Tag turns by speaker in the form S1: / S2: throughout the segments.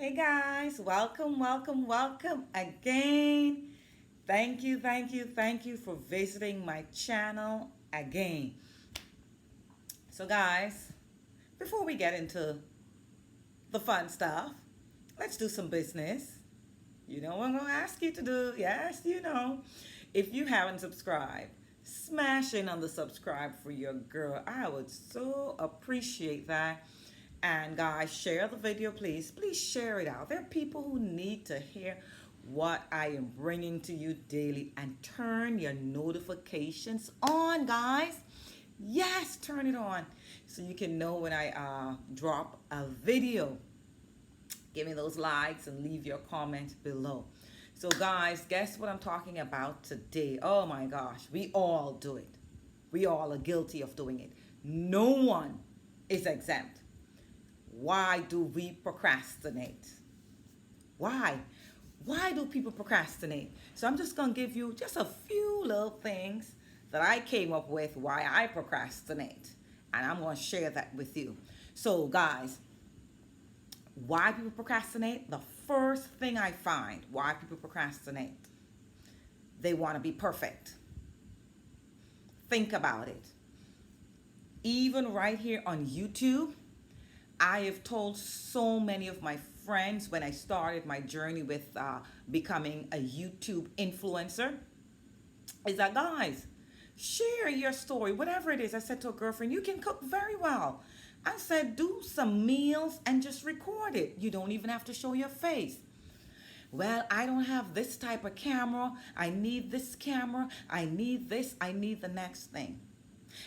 S1: Hey guys, welcome, welcome, welcome again. Thank you for visiting my channel again. So, guys, before we get into the fun stuff, let's do some business. You know what I'm going to ask you to do? Yes, you know. If you haven't subscribed, smash in on the subscribe for your girl. I would so appreciate that. And guys, share the video, please. Please share it out. There are people who need to hear what I am bringing to you daily. And turn your notifications on, guys. Yes, turn it on so you can know when I drop a video. Give me those likes and leave your comments below. So, guys, guess what I'm talking about today? Oh my gosh, we all do it. We all are guilty of doing it. No one is exempt. Why do we procrastinate? Why? Why do people procrastinate? So I'm just going to give you just a few little things that I came up with why I procrastinate. And I'm going to share that with you. So, guys, why people procrastinate? The first thing I find why people procrastinate, they want to be perfect. Think about it. Even right here on YouTube, I have told so many of my friends when I started my journey with becoming a YouTube influencer, is that, guys, share your story, whatever it is. I said to a girlfriend, you can cook very well. I said, do some meals and just record it. You don't even have to show your face. Well, I don't have this type of camera. I need this camera. I need this. I need the next thing.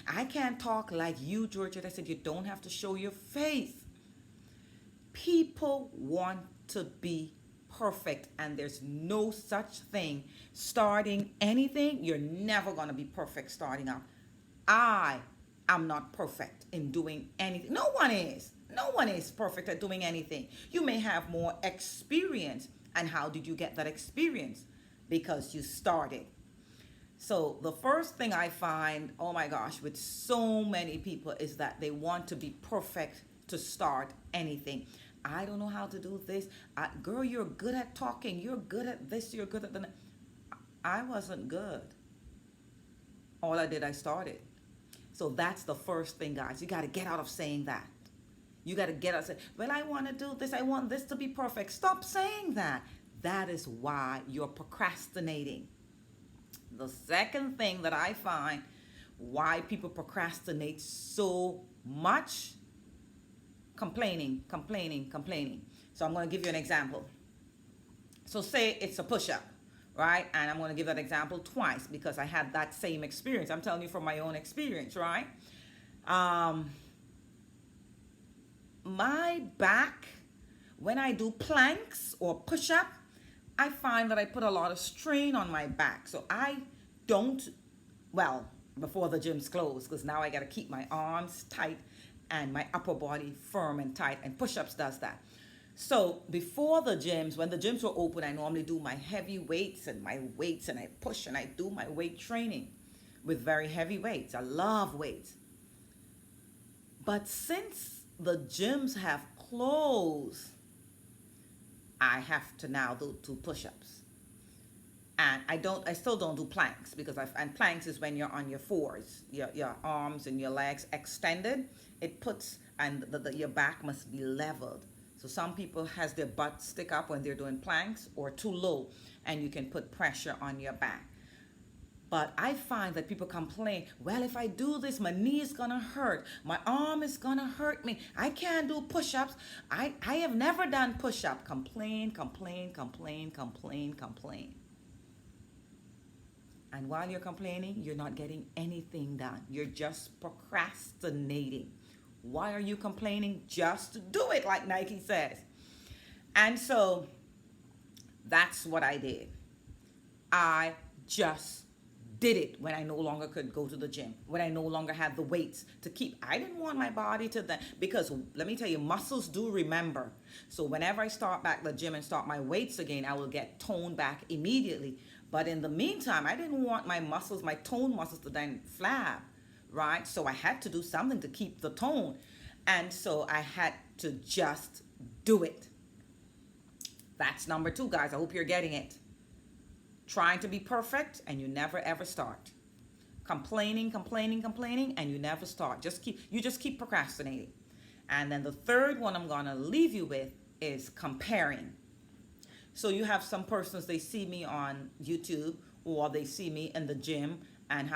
S1: I can't talk like you, Georgia. I said, you don't have to show your face. People want to be perfect, and there's no such thing. Starting anything, you're never going to be perfect starting out. I am not perfect in doing anything. No one is. No one is perfect at doing anything. You may have more experience. And how did you get that experience? Because you started. So the first thing I find, oh my gosh, with so many people is that they want to be perfect to start anything. I don't know how to do this. Girl, you're good at talking. You're good at this. You're good at that. I wasn't good. All I did, I started. So that's the first thing, guys. You got to get out of saying that. You got to get out and say, well, I want to do this. I want this to be perfect. Stop saying that. That is why you're procrastinating. The second thing that I find why people procrastinate so much, complaining. So I'm going to give you an example. So say it's a push-up, right? And I'm going to give that example twice because I had that same experience. I'm telling you from my own experience, right? My back, when I do planks or push-up, I find that I put a lot of strain on my back. So I don't, well, before the gym's closed, because now I got to keep my arms tight and my upper body firm and tight, and push-ups does that. So before the gyms, when the gyms were open, I normally do my heavy weights and my weights, and I push and I do my weight training with very heavy weights. I love weights. But since the gyms have closed, I have to now do push-ups. And I still don't do planks because and planks is when you're on your fours, your arms and your legs extended. It puts, and your back must be leveled. So some people has their butt stick up when they're doing planks or too low, and you can put pressure on your back. But I find that people complain, well, if I do this, my knee is going to hurt. My arm is going to hurt me. I can't do push-ups. I have never done push-up. Complain. And while you're complaining, you're not getting anything done. You're just procrastinating. Why are you complaining? Just do it, like Nike says. And so that's what I did. I just did it when I no longer could go to the gym, when I no longer had the weights to keep. I didn't want my body to that, because let me tell you, muscles do remember. So whenever I start back the gym and start my weights again, I will get toned back immediately. But in the meantime, I didn't want my muscles, my toned muscles, to then flab, right? So I had to do something to keep the tone. And so I had to just do it. That's number two, guys. I hope you're getting it. Trying to be perfect and you never ever start. Complaining, and you never start. You just keep procrastinating. And then the third one I'm gonna leave you with is comparing. So you have some persons, they see me on YouTube or they see me in the gym and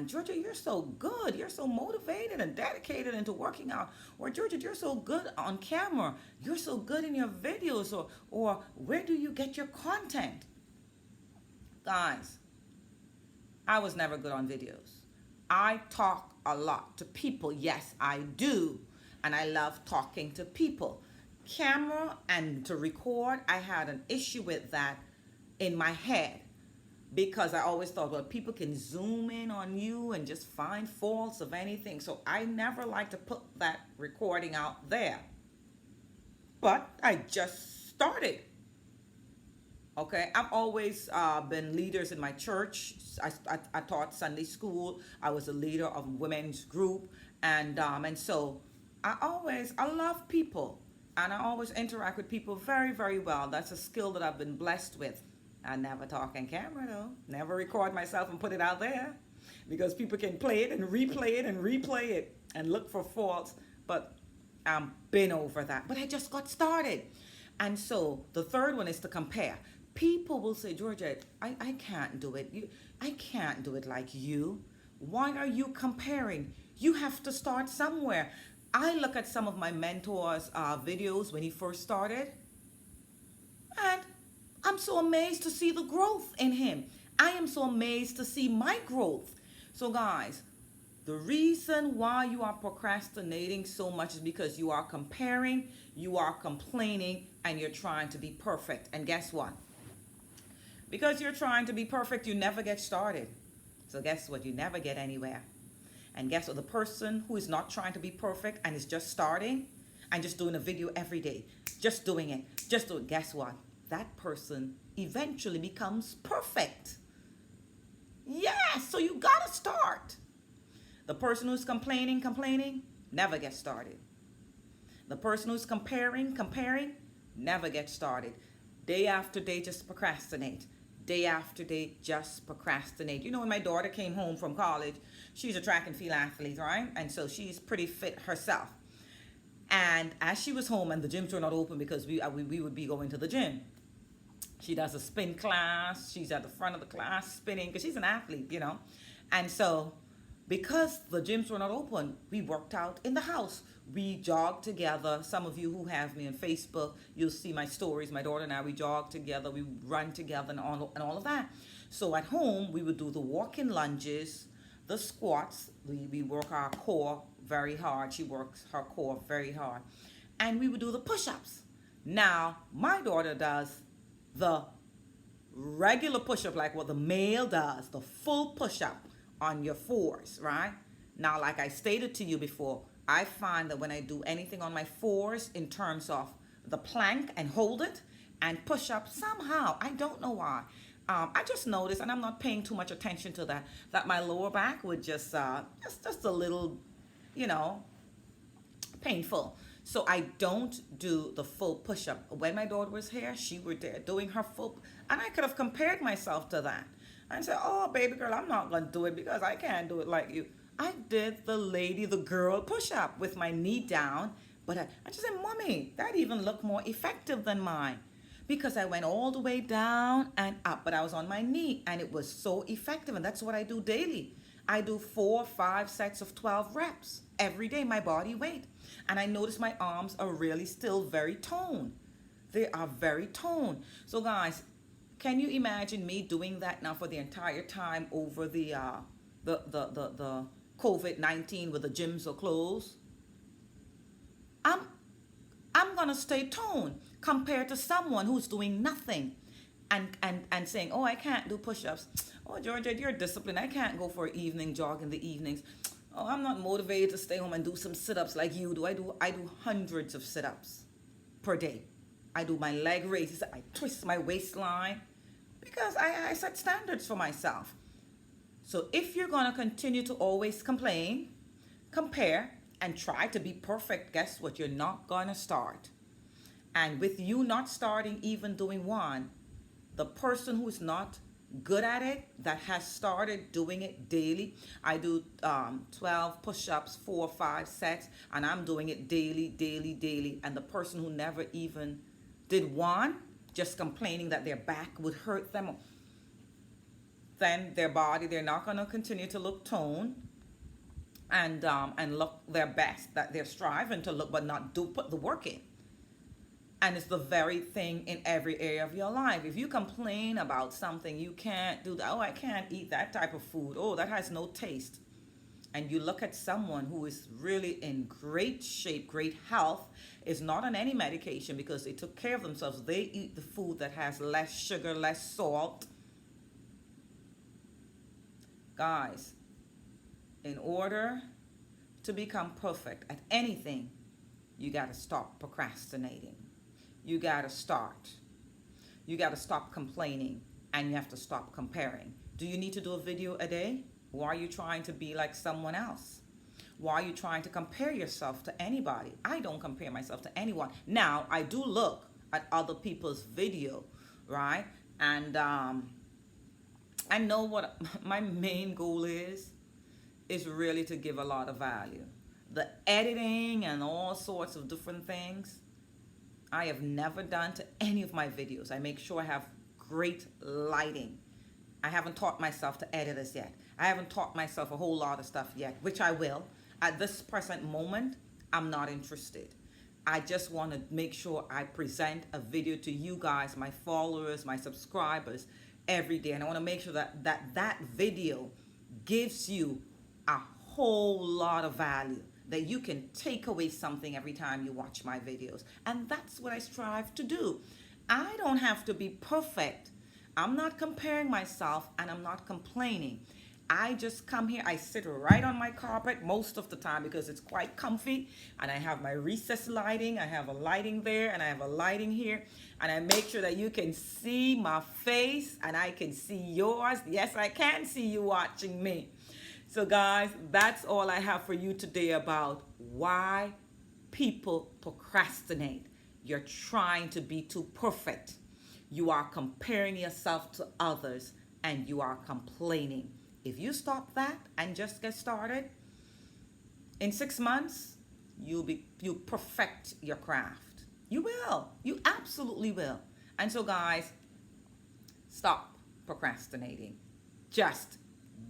S1: Georgia, you're so good. You're so motivated and dedicated into working out. Or Georgia, you're so good on camera. You're so good in your videos. Or where do you get your content? Guys, I was never good on videos. I talk a lot to people. Yes, I do. And I love talking to people. Camera and to record, I had an issue with that in my head. Because I always thought, well, people can zoom in on you and just find faults of anything. So I never like to put that recording out there. But I just started. Okay, I've always been leaders in my church. I taught Sunday school. I was a leader of a women's group. And so I love people. And I always interact with people very, very well. That's a skill that I've been blessed with. I never talk on camera though. Never record myself and put it out there because people can play it and replay it and look for faults. But I've been over that. But I just got started. And so the third one is to compare. People will say, Georgia, I can't do it. I can't do it like you. Why are you comparing? You have to start somewhere. I look at some of my mentors' videos when he first started. And I'm so amazed to see the growth in him. I am so amazed to see my growth. So guys, the reason why you are procrastinating so much is because you are comparing, you are complaining, and you're trying to be perfect. And guess what? Because you're trying to be perfect, you never get started. So guess what? You never get anywhere. And guess what? The person who is not trying to be perfect and is just starting and just doing a video every day, just doing it, guess what? That person eventually becomes perfect. Yes, so you gotta start. The person who's complaining, never gets started. The person who's comparing, never gets started. Day after day, just procrastinate. Day after day, just procrastinate. You know, when my daughter came home from college, she's a track and field athlete, right? And so she's pretty fit herself. And as she was home and the gyms were not open because we would be going to the gym, she does a spin class. She's at the front of the class spinning because she's an athlete, you know. And so because the gyms were not open, we worked out in the house. We jogged together. Some of you who have me on Facebook, you'll see my stories. My daughter and I, we jog together. We run together and all of that. So at home, we would do the walking lunges, the squats. We work our core very hard. She works her core very hard. And we would do the push-ups. Now, my daughter does the regular push-up like what the male does, the full push-up on your fours, right? Now, like I stated to you before, I find that when I do anything on my fours in terms of the plank and hold it and push up, somehow, I don't know why, I just noticed, and I'm not paying too much attention to that my lower back would just a little, painful. So I don't do the full push-up. When my daughter was here, she was there doing her full, and I could have compared myself to that. I said, oh, baby girl, I'm not going to do it because I can't do it like you. I did the girl push-up with my knee down, but I just said, Mommy, that even looked more effective than mine because I went all the way down and up, but I was on my knee, and it was so effective, and that's what I do daily. I do 4 or 5 sets of 12 reps every day, my body weight. And I notice my arms are really still very toned. They are very toned. So guys, can you imagine me doing that now for the entire time over the COVID-19 where the gyms are closed? I'm gonna stay toned compared to someone who's doing nothing and saying, oh, I can't do push-ups. Oh, Georgia, you're disciplined. I can't go for an evening jog in the evenings. Oh, I'm not motivated to stay home and do some sit-ups like you do. I do hundreds of sit-ups per day. I do my leg raises. I twist my waistline because I set standards for myself. So if you're going to continue to always complain, compare, and try to be perfect, guess what? You're not going to start. And with you not starting, even doing one, the person who's not good at it, that has started doing it daily, I do 12 push-ups, 4 or 5 sets, and I'm doing it daily, daily, daily. And the person who never even did one, just complaining that their back would hurt them, then their body, they're not going to continue to look toned and look their best that they're striving to look, but not do put the work in. And it's the very thing in every area of your life. If you complain about something, you can't do that. Oh, I can't eat that type of food. Oh, that has no taste. And you look at someone who is really in great shape, great health, is not on any medication because they took care of themselves. They eat the food that has less sugar, less salt. Guys, in order to become perfect at anything, you got to stop procrastinating. You got to start. You got to stop complaining, and you have to stop comparing. Do you need to do a video a day? Why are you trying to be like someone else? Why are you trying to compare yourself to anybody? I don't compare myself to anyone. Now, I do look at other people's video, right? And I know what my main goal is really to give a lot of value. The editing and all sorts of different things, I have never done to any of my videos. I make sure I have great lighting. I haven't taught myself to edit as yet. I haven't taught myself a whole lot of stuff yet, which I will. At this present moment, I'm not interested. I just want to make sure I present a video to you guys, my followers, my subscribers, every day. And I want to make sure that video gives you a whole lot of value, that you can take away something every time you watch my videos. And that's what I strive to do. I don't have to be perfect. I'm not comparing myself, and I'm not complaining. I just come here, I sit right on my carpet most of the time because it's quite comfy, and I have my recessed lighting. I have a lighting there, and I have a lighting here, and I make sure that you can see my face and I can see yours. Yes, I can see you watching me. So guys, that's all I have for you today about why people procrastinate. You're trying to be too perfect. You are comparing yourself to others, and you are complaining. If you stop that and just get started, in 6 months, you'll perfect your craft. You will. You absolutely will. And so guys, stop procrastinating. Just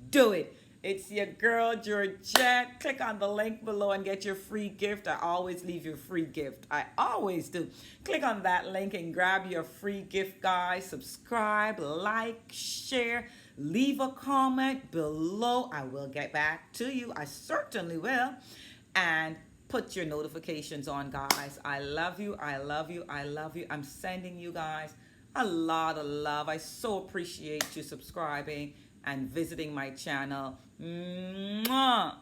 S1: do it. It's your girl, Georgette. Click on the link below and get your free gift. I always leave you a free gift. I always do. Click on that link and grab your free gift, guys. Subscribe, like, share, leave a comment below. I will get back to you. I certainly will. And put your notifications on, guys. I love you. I love you. I love you. I'm sending you guys a lot of love. I so appreciate you subscribing and visiting my channel. Mwah!